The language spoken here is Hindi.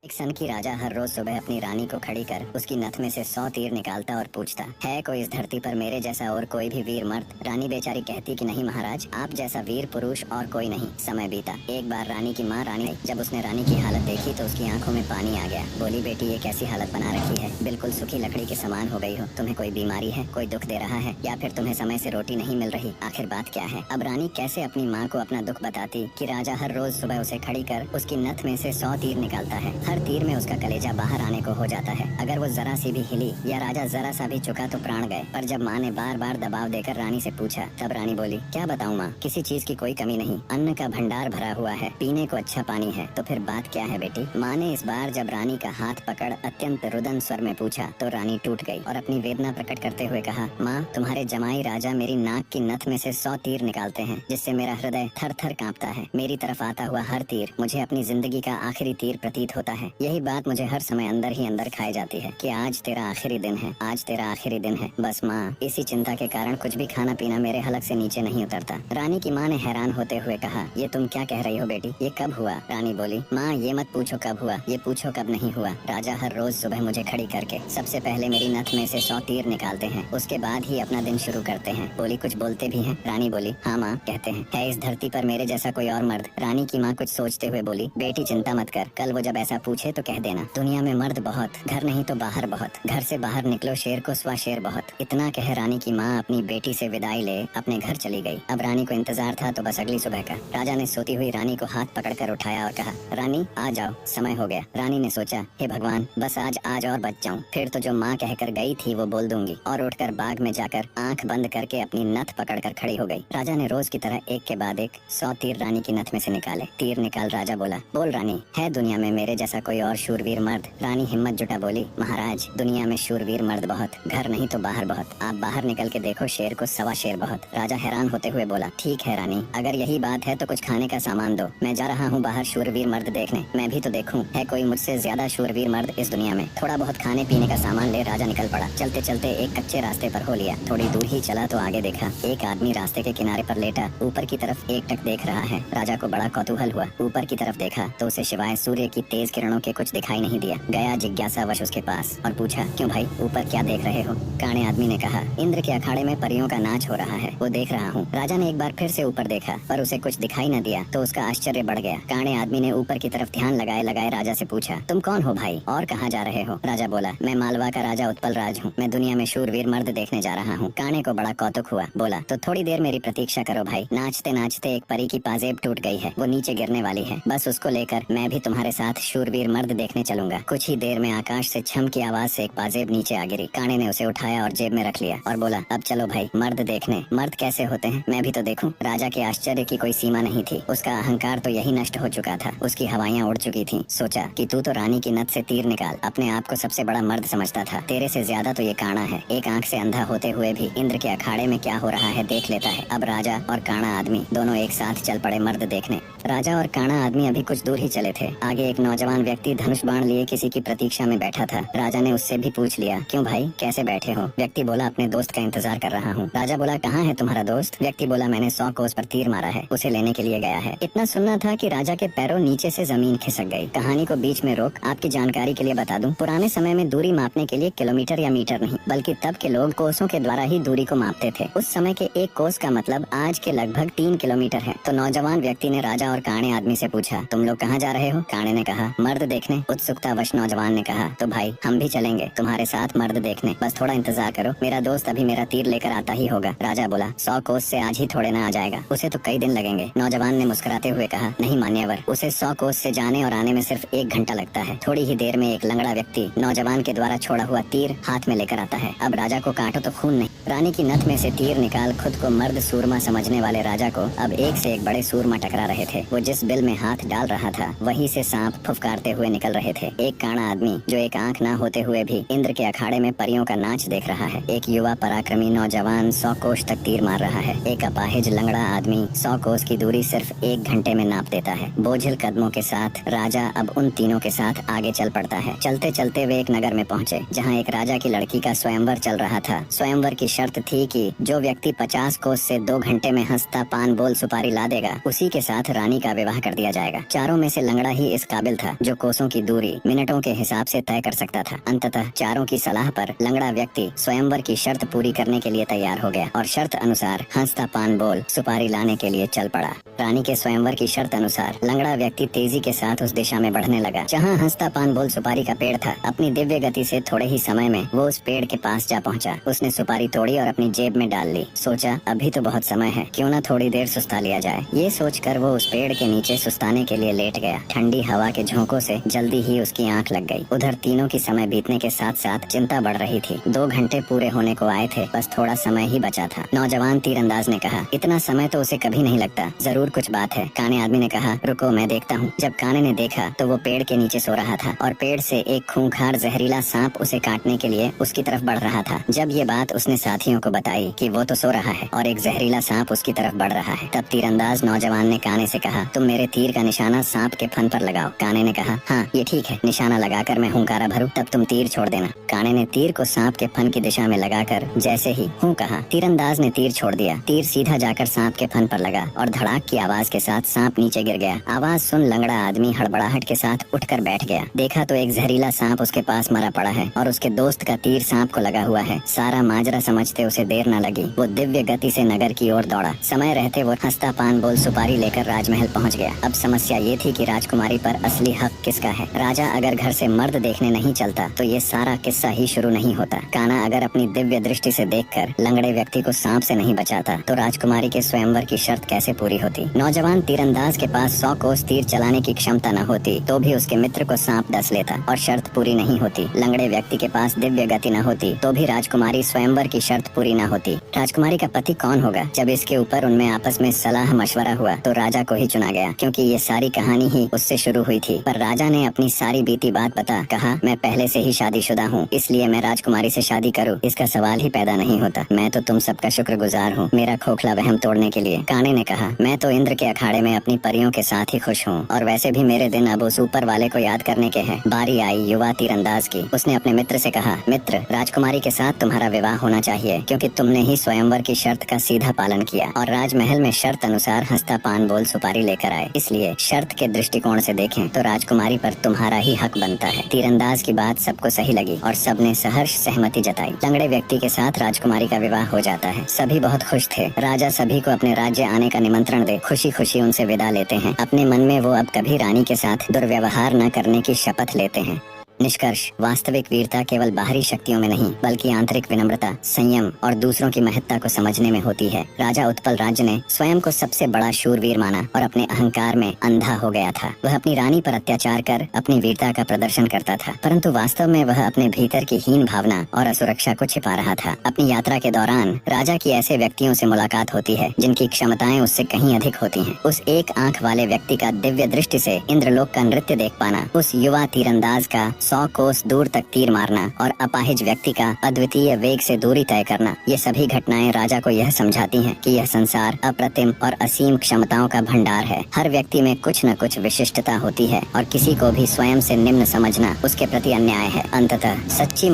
एक सन की राजा हर रोज सुबह अपनी रानी को खड़ी कर उसकी नथ में से 100 तीर निकालता और पूछता, है कोई इस धरती पर मेरे जैसा और कोई भी वीर मर्द? रानी बेचारी कहती कि नहीं महाराज, आप जैसा वीर पुरुष और कोई नहीं। समय बीता। एक बार रानी की माँ रानी आई। जब उसने रानी की हालत देखी तो उसकी आंखों में पानी आ गया। बोली, बेटी ये कैसी हालत बना रखी है, बिल्कुल सूखी लकड़ी के समान हो गई हो। तुम्हें कोई बीमारी है, कोई दुख दे रहा है, या फिर तुम्हें समय से रोटी नहीं मिल रही? आखिर बात क्या है? अब रानी कैसे अपनी माँ को अपना दुख बताती कि राजा हर रोज सुबह उसे खड़ी कर उसकी नथ में से 100 तीर निकालता है। हर तीर में उसका कलेजा बाहर आने को हो जाता है। अगर वो जरा सी भी हिली या राजा जरा सा भी चुका तो प्राण गए। पर जब माँ ने बार बार दबाव देकर रानी से पूछा, तब रानी बोली, क्या बताऊँ माँ, किसी चीज की कोई कमी नहीं, अन्न का भंडार भरा हुआ है, पीने को अच्छा पानी है। तो फिर बात क्या है बेटी? माँ ने इस बार जब रानी का हाथ पकड़ अत्यंत रुदन स्वर में पूछा तो रानी टूट गई और अपनी वेदना प्रकट करते हुए कहा, माँ, तुम्हारे जमाई राजा मेरी नाक की नथ में से 100 तीर निकालते हैं, जिससे मेरा हृदय थर थर कांपता है। मेरी तरफ आता हुआ हर तीर मुझे अपनी जिंदगी का आखिरी तीर प्रतीत होता है। यही बात मुझे हर समय अंदर ही अंदर खाई जाती है कि आज तेरा आखिरी दिन है, आज तेरा आखिरी दिन है। बस माँ, इसी चिंता के कारण कुछ भी खाना पीना मेरे हलक से नीचे नहीं उतरता। रानी की माँ ने हैरान होते हुए कहा, ये तुम क्या कह रही हो बेटी, ये कब हुआ? रानी बोली, माँ ये मत पूछो कब हुआ, ये पूछो कब नहीं हुआ। राजा हर रोज सुबह मुझे खड़ी करके सबसे पहले मेरी नथ में से 100 तीर निकालते हैं, उसके बाद ही अपना दिन शुरू करते हैं। बोली, कुछ बोलते भी हैं? रानी बोली, हाँ माँ, कहते हैं। है इस धरती पर मेरे जैसा कोई और मर्द? रानी की माँ कुछ सोचते हुए बोली, बेटी चिंता मत कर, कल वो जब ऐसा पूछे तो कह देना, दुनिया में मर्द बहुत, घर नहीं तो बाहर बहुत, घर से बाहर निकलो शेर को स्वा शेर बहुत। इतना कह रानी की माँ अपनी बेटी से विदाई ले अपने घर चली गई। अब रानी को इंतजार था तो बस अगली सुबह का। राजा ने सोती हुई रानी को हाथ पकड़कर उठाया और कहा, रानी आ जाओ, समय हो गया। रानी ने सोचा, हे भगवान, बस आज और बच जाऊं, फिर तो जो माँ कहकर गई थी वो बोल दूंगी। और उठकर बाग में जाकर आंख बंद करके अपनी नथ पकड़कर खड़ी हो गई। राजा ने रोज की तरह एक के बाद एक 100 तीर रानी की नथ में से निकाले। तीर निकाल राजा बोला, बोल रानी, है दुनिया में मेरे जैसा कोई और शूरवीर मर्द? रानी हिम्मत जुटा बोली, महाराज, दुनिया में शूरवीर मर्द बहुत, घर नहीं तो बाहर बहुत। आप बाहर निकल के देखो, शेर को सवा शेर बहुत। राजा हैरान होते हुए बोला, ठीक है रानी, अगर यही बात है तो कुछ खाने का सामान दो, मैं जा रहा हूँ बाहर शूरवीर मर्द देखने, मैं भी तो देखूं है कोई मुझसे ज्यादा शूरवीर मर्द इस दुनिया में। थोड़ा बहुत खाने पीने का सामान ले राजा निकल पड़ा। चलते चलते एक कच्चे रास्ते पर हो लिया। थोड़ी दूर ही चला तो आगे देखा, एक आदमी रास्ते के किनारे पर लेटा ऊपर की तरफ एकटक देख रहा है। राजा को बड़ा कौतूहल हुआ। ऊपर की तरफ देखा तो उसे सिवाय सूर्य की तेज किरणों के कुछ दिखाई नहीं दिया। गया जिज्ञासावश उसके पास और पूछा, क्यों भाई, ऊपर क्या देख रहे हो? काणे आदमी ने कहा, इंद्र के अखाड़े में परियों का नाच हो रहा है, वो देख रहा हूँ। राजा ने एक बार फिर से ऊपर देखा पर उसे कुछ दिखाई न दिया तो उसका आश्चर्य बढ़ गया। काणे आदमी ने ऊपर की तरफ ध्यान लगाए लगाए राजा से पूछा, तुम कौन हो भाई और कहाँ जा रहे हो? राजा बोला, मैं मालवा का राजा उत्पल राज हूँ, मैं दुनिया में शूरवीर मर्द देखने जा रहा हूँ। काणे को बड़ा कौतुक हुआ। बोला, तो थोड़ी देर मेरी प्रतीक्षा करो भाई, नाचते नाचते एक परी की पाजेब टूट गई है, वो नीचे गिरने वाली है, बस उसको लेकर मैं भी तुम्हारे साथ शूरवीर मर्द देखने चलूंगा। कुछ ही देर में आकाश से छम की आवाज से एक पाजेब नीचे आ गिरी। काणे ने उसे उठाया और जेब में रख लिया और बोला, अब चलो भाई मर्द देखने। मर्द कैसे होते हैं मैं भी तो देखूं। राजा के आश्चर्य की कोई सीमा नहीं थी। उसका अहंकार तो यही नष्ट हो चुका था, उसकी हवाइयां उड़ चुकी थीं। सोचा कि तू तो रानी की नथ से तीर निकाल अपने आप को सबसे बड़ा मर्द समझता था, तेरे से ज्यादा तो ये काणा है। एक आंख से अंधा होते हुए भी इंद्र के अखाड़े में क्या हो रहा है देख लेता है। अब राजा और काणा आदमी दोनों एक साथ चल पड़े मर्द देखने। राजा और काणा आदमी अभी कुछ दूर ही चले थे। आगे एक नौजवान व्यक्ति धनुष बाण लिए किसी की प्रतीक्षा में बैठा था। राजा ने उससे भी पूछ लिया, क्यों भाई, कैसे बैठे हो? व्यक्ति बोला, अपने दोस्त का इंतजार कर रहा हूँ। राजा बोला, कहाँ है तुम्हारा दोस्त? व्यक्ति बोला, मैंने 100 कोस पर तीर मारा है, उसे लेने के लिए गया है। इतना सुनना था कि राजा के पैरों नीचे से जमीन खिसक गई। कहानी को बीच में रोक आपकी जानकारी के लिए बता दूं, पुराने समय में दूरी मापने के लिए किलोमीटर या मीटर नहीं बल्कि तब के लोग कोसों के द्वारा ही दूरी को मापते थे। उस समय के एक कोस का मतलब आज के लगभग 3 किलोमीटर है। तो नौजवान व्यक्ति ने राजा और काणे आदमी से पूछा, तुम लोग कहाँ जा रहे हो? काणे ने कहा, मर्द देखने। उत्सुकतावश नौजवान ने कहा, तो भाई हम भी चलेंगे तुम्हारे साथ मर्द देखने, बस थोड़ा इंतजार करो, मेरा दोस्त अभी मेरा तीर लेकर आता ही होगा। राजा बोला, 100 कोस से आज ही थोड़े ना आ जाएगा, उसे तो कई दिन लगेंगे। नौजवान ने मुस्कुराते हुए कहा, नहीं मान्यवर, उसे 100 कोस से जाने और आने में सिर्फ 1 घंटा लगता है। थोड़ी ही देर में एक लंगड़ा व्यक्ति नौजवान के द्वारा छोड़ा हुआ तीर हाथ में लेकर आता है। अब राजा को काटो तो खून नहीं। रानी की नथ में से तीर निकाल खुद को मर्द सूरमा समझने वाले राजा को अब एक से एक बड़े सूरमा टकरा रहे थे। वो जिस बिल में हाथ डाल रहा था वहीं से सांप फुफकारते हुए निकल रहे थे। एक काणा आदमी जो एक आंख ना होते हुए भी इंद्र के अखाड़े में परियों का नाच देख रहा है। एक युवा पराक्रमी नौजवान 100 कोस तक तीर मार रहा है। एक अपाहिज लंगड़ा आदमी 100 कोस की दूरी सिर्फ 1 घंटे में नाप देता है। बोझिल कदमों के साथ राजा अब उन तीनों के साथ आगे चल पड़ता है। चलते चलते वे एक नगर में पहुँचे जहाँ एक राजा की लड़की का स्वयंवर चल रहा था। स्वयंवर की शर्त थी कि जो व्यक्ति 50 कोस से 2 घंटे में हंसता पान बोल सुपारी ला देगा उसी के साथ रानी का विवाह कर दिया जाएगा। चारों में से लंगड़ा ही इस काबिल था जो कोसों की दूरी मिनटों के हिसाब से तय कर सकता था। अंततः चारों की सलाह पर लंगड़ा व्यक्ति स्वयंवर की शर्त पूरी करने के लिए तैयार हो गया और शर्त अनुसार हंसता पान बोल सुपारी लाने के लिए चल पड़ा। रानी के स्वयंवर की शर्त अनुसार लंगड़ा व्यक्ति तेजी के साथ उस दिशा में बढ़ने लगा जहाँ हंसता पान बोल सुपारी का पेड़ था। अपनी दिव्य गति से थोड़े ही समय में वो उस पेड़ के पास जा पहुँचा। उसने सुपारी तोड़ी और अपनी जेब में डाल ली। सोचा अभी तो बहुत समय है, क्यों न थोड़ी देर सुस्ता लिया जाए। ये सोचकर वो उस पेड़ के नीचे सुस्ताने के लिए लेट गया। ठंडी हवा के झोंकों से जल्दी ही उसकी आंख लग गई। उधर तीनों की समय बीतने के साथ साथ चिंता बढ़ रही थी। 2 घंटे पूरे होने को आए थे, बस थोड़ा समय ही बचा था। नौजवान तीरंदाज ने कहा, इतना समय तो उसे कभी नहीं लगता, जरूर कुछ बात है। काने आदमी ने कहा, रुको मैं देखता हूँ। जब काने ने देखा तो वो पेड़ के नीचे सो रहा था और पेड़ से एक खूंखार जहरीला सांप उसे काटने के लिए उसकी तरफ बढ़ रहा था। जब ये बात उसने साथियों को बताई कि वो तो सो रहा है और एक जहरीला सांप उसकी तरफ बढ़ रहा है, तब तीरंदाज नौजवान ने काने से कहा, तुम मेरे तीर का निशाना सांप के फन पर लगाओ। काने ने कहा, हाँ ये ठीक है, निशाना लगाकर मैं हुंकारा भरूं तब तुम तीर छोड़ देना। काने ने तीर को सांप के फन की दिशा में लगाकर जैसे ही हूँ कहा, तीरंदाज ने तीर छोड़ दिया। तीर सीधा जाकर सांप के फन पर लगा और धड़ाक की आवाज के साथ सांप नीचे गिर गया। आवाज सुन लंगड़ा आदमी हड़बड़ाहट के साथ उठकर बैठ गया। देखा तो एक जहरीला सांप उसके पास मरा पड़ा है और उसके दोस्त का तीर सांप को लगा हुआ है। सारा माजरा समझते उसे देर न लगी। वो दिव्य गति से नगर की ओर दौड़ा। समय रहते वो हंसता पान बोल सुपारी लेकर राजमहल पहुंच गया। अब समस्या ये थी कि राजकुमारी पर असली हक किसका है। राजा अगर घर से मर्द देखने नहीं चलता तो ये सारा किस्सा ही शुरू नहीं होता। काना अगर अपनी दिव्य दृष्टि से देखकर लंगड़े व्यक्ति को सांप से नहीं बचाता तो राजकुमारी के स्वयंवर की शर्त कैसे पूरी होती। नौजवान तीरंदाज के पास 100 कोस तीर चलाने की क्षमता न होती तो भी उसके मित्र को सांप डस लेता और शर्त पूरी नहीं होती। लंगड़े व्यक्ति के पास दिव्य गति न होती तो भी राजकुमारी स्वयंवर की शर्त पूरी न होती। राजकुमारी का पति कौन होगा? जब इसके ऊपर उनमें आपस में सलाह मशवरा हुआ तो राजा को ही चुना गया, क्योंकि ये सारी कहानी ही उससे शुरू हुई थी। पर राजा ने अपनी सारी बीती बात बता कहा, मैं पहले से ही शादीशुदा हूँ, इसलिए मैं राजकुमारी से शादी करूँ, इसका सवाल ही पैदा नहीं होता। मैं तो तुम सबका शुक्रगुजार हूँ मेरा खोखला वहम तोड़ने के लिए। काने ने कहा, मैं तो इंद्र के अखाड़े में अपनी परियों के साथ ही खुश हूँ और वैसे भी मेरे दिन अब उस ऊपर वाले को याद करने के हैं। बारी आई युवा तीरंदाज की। उसने अपने मित्र से कहा, मित्र राजकुमारी के साथ तुम्हारा विवाह होना चाहिए, क्योंकि तुमने ही स्वयंवर की शर्त का सीधा पालन किया और राजमहल में शर्त अनुसार हंसता पान बोल सुपारी लेकर आए। इसलिए शर्त के दृष्टिकोण से देखें तो राजकुमारी पर तुम्हारा ही हक बनता है। तीरंदाज की बात सबको सही लगी और सबने सहर्ष सहमति जताई। लंगड़े व्यक्ति के साथ राजकुमारी का विवाह हो जाता है। सभी बहुत खुश थे। राजा सभी को अपने राज्य आने का निमंत्रण दे खुशी खुशी उनसे विदा लेते हैं। अपने मन में वो अब कभी रानी के साथ दुर्व्यवहार न करने की शपथ लेते हैं। निष्कर्ष, वास्तविक वीरता केवल बाहरी शक्तियों में नहीं बल्कि आंतरिक विनम्रता, संयम और दूसरों की महत्ता को समझने में होती है। राजा उत्पल राज्य ने स्वयं को सबसे बड़ा शूरवीर माना और अपने अहंकार में अंधा हो गया था। वह अपनी रानी पर अत्याचार कर अपनी वीरता का प्रदर्शन करता था, परंतु वास्तव में वह अपने भीतर की हीन भावना और असुरक्षा को छिपा रहा था। अपनी यात्रा के दौरान राजा की ऐसे व्यक्तियों से मुलाकात होती है जिनकी क्षमताएं उससे कहीं अधिक होती हैं। उस एक आंख वाले व्यक्ति का दिव्य दृष्टि से इंद्रलोक का नृत्य देख पाना, उस युवा तीरंदाज का 100 कोस दूर तक तीर मारना और अपाहिज व्यक्ति का अद्वितीय वेग से दूरी तय करना, ये सभी घटनाएं राजा को यह समझाती हैं कि यह संसार अप्रतिम और असीम क्षमताओं का भंडार है। हर व्यक्ति में कुछ न कुछ विशिष्टता होती है और किसी को भी स्वयं से निम्न समझना उसके प्रति अन्याय है। अंततः सच्ची